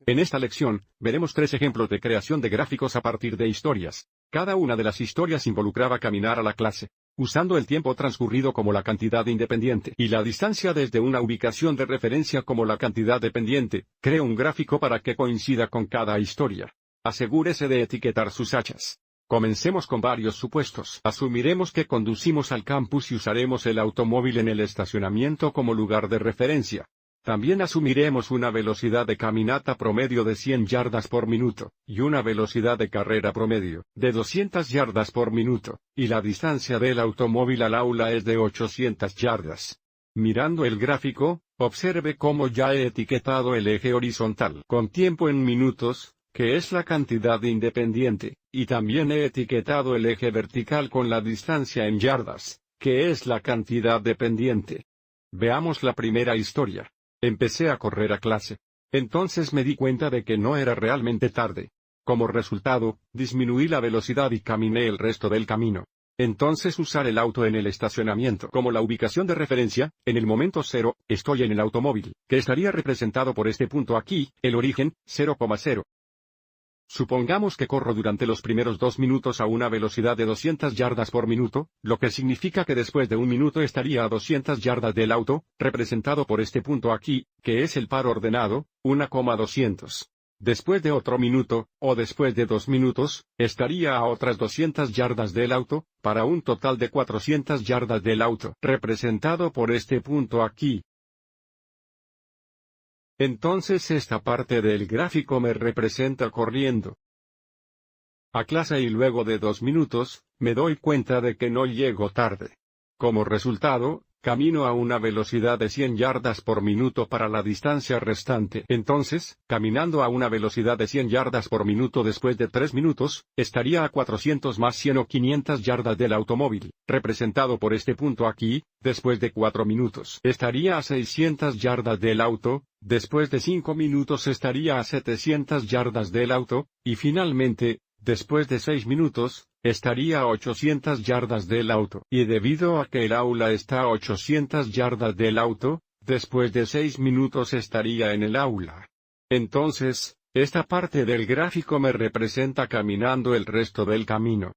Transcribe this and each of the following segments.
En esta lección, veremos 3 ejemplos de creación de gráficos a partir de historias. Cada una de las historias involucraba caminar a la clase, usando el tiempo transcurrido como la cantidad independiente y la distancia desde una ubicación de referencia como la cantidad dependiente. Cree un gráfico para que coincida con cada historia. Asegúrese de etiquetar sus hachas. Comencemos con varios supuestos. Asumiremos que conducimos al campus y usaremos el automóvil en el estacionamiento como lugar de referencia. También asumiremos una velocidad de caminata promedio de 100 yardas por minuto, y una velocidad de carrera promedio de 200 yardas por minuto, y la distancia del automóvil al aula es de 800 yardas. Mirando el gráfico, observe cómo ya he etiquetado el eje horizontal con tiempo en minutos, que es la cantidad independiente, y también he etiquetado el eje vertical con la distancia en yardas, que es la cantidad dependiente. Veamos la primera historia. Empecé a correr a clase. Entonces me di cuenta de que no era realmente tarde. Como resultado, disminuí la velocidad y caminé el resto del camino. Entonces usar el auto en el estacionamiento como la ubicación de referencia, en el momento 0, estoy en el automóvil, que estaría representado por este punto aquí, el origen, 0,0. Supongamos que corro durante los primeros 2 minutos a una velocidad de 200 yardas por minuto, lo que significa que después de 1 minuto estaría a 200 yardas del auto, representado por este punto aquí, que es el par ordenado, 1,200. Después de otro minuto, o después de 2 minutos, estaría a otras 200 yardas del auto, para un total de 400 yardas del auto, representado por este punto aquí. Entonces esta parte del gráfico me representa corriendo a clase y luego de 2 minutos, me doy cuenta de que no llego tarde. Como resultado, camino a una velocidad de 100 yardas por minuto para la distancia restante. Entonces, caminando a una velocidad de 100 yardas por minuto después de 3 minutos, estaría a 400 más 100 o 500 yardas del automóvil, representado por este punto aquí. Después de 4 minutos, estaría a 600 yardas del auto. Después de 5 minutos estaría a 700 yardas del auto, y finalmente, después de 6 minutos, estaría a 800 yardas del auto. Y debido a que el aula está a 800 yardas del auto, después de 6 minutos estaría en el aula. Entonces, esta parte del gráfico me representa caminando el resto del camino.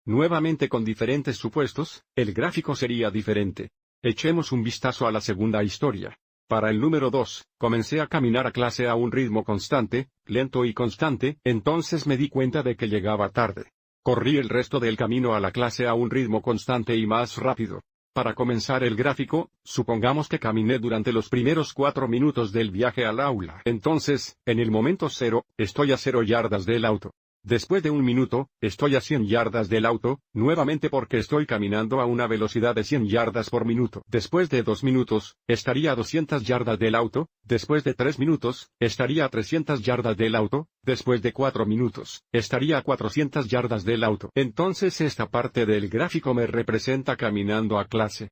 Nuevamente con diferentes supuestos, el gráfico sería diferente. Echemos un vistazo a la segunda historia. Para el número 2, comencé a caminar a clase a un ritmo constante, lento y constante, entonces me di cuenta de que llegaba tarde. Corrí el resto del camino a la clase a un ritmo constante y más rápido. Para comenzar el gráfico, supongamos que caminé durante los primeros 4 minutos del viaje al aula. Entonces, en el momento 0, estoy a 0 yardas del auto. Después de 1 minuto, estoy a 100 yardas del auto, nuevamente porque estoy caminando a una velocidad de 100 yardas por minuto. Después de 2 minutos, estaría a 200 yardas del auto. Después de 3 minutos, estaría a 300 yardas del auto. Después de 4 minutos, estaría a 400 yardas del auto. Entonces esta parte del gráfico me representa caminando a clase.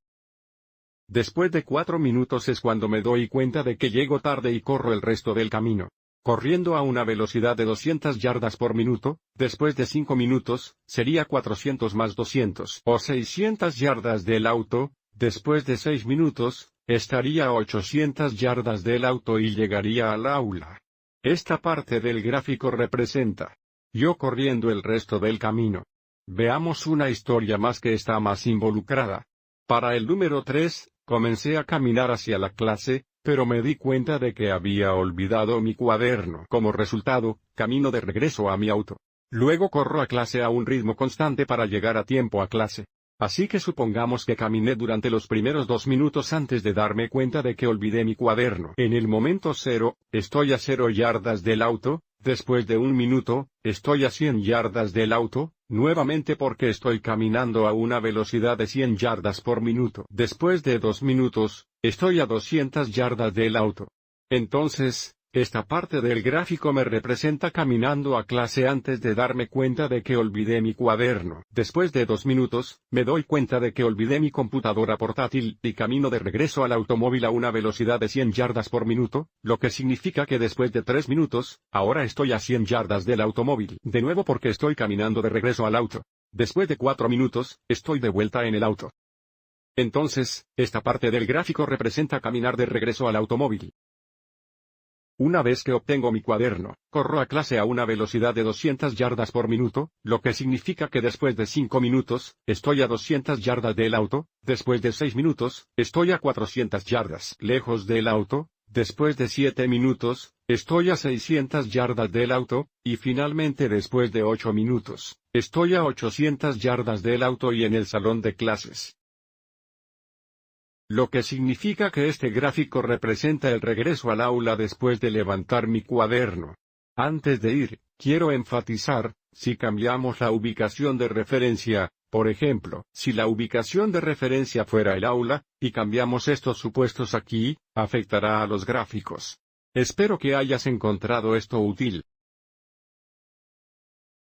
Después de 4 minutos es cuando me doy cuenta de que llego tarde y corro el resto del camino. Corriendo a una velocidad de 200 yardas por minuto, después de 5 minutos, sería 400 más 200 o 600 yardas del auto. Después de 6 minutos, estaría a 800 yardas del auto y llegaría al aula. Esta parte del gráfico representa yo corriendo el resto del camino. Veamos una historia más que está más involucrada. Para el número 3, comencé a caminar hacia la clase, pero me di cuenta de que había olvidado mi cuaderno. Como resultado, camino de regreso a mi auto. Luego corro a clase a un ritmo constante para llegar a tiempo a clase. Así que supongamos que caminé durante los primeros 2 minutos antes de darme cuenta de que olvidé mi cuaderno. En el momento 0, estoy a 0 yardas del auto. Después de 1 minuto, estoy a 100 yardas del auto, nuevamente porque estoy caminando a una velocidad de 100 yardas por minuto. Después de 2 minutos, estoy a 200 yardas del auto. Entonces, esta parte del gráfico me representa caminando a clase antes de darme cuenta de que olvidé mi cuaderno. Después de 2 minutos, me doy cuenta de que olvidé mi computadora portátil y camino de regreso al automóvil a una velocidad de 100 yardas por minuto, lo que significa que después de 3 minutos, ahora estoy a 100 yardas del automóvil. De nuevo porque estoy caminando de regreso al auto. Después de 4 minutos, estoy de vuelta en el auto. Entonces, esta parte del gráfico representa caminar de regreso al automóvil. Una vez que obtengo mi cuaderno, corro a clase a una velocidad de 200 yardas por minuto, lo que significa que después de 5 minutos, estoy a 200 yardas del auto, después de 6 minutos, estoy a 400 yardas lejos del auto, después de 7 minutos, estoy a 600 yardas del auto, y finalmente después de 8 minutos, estoy a 800 yardas del auto y en el salón de clases. Lo que significa que este gráfico representa el regreso al aula después de levantar mi cuaderno. Antes de ir, quiero enfatizar, si cambiamos la ubicación de referencia, por ejemplo, si la ubicación de referencia fuera el aula, y cambiamos estos supuestos aquí, afectará a los gráficos. Espero que hayas encontrado esto útil.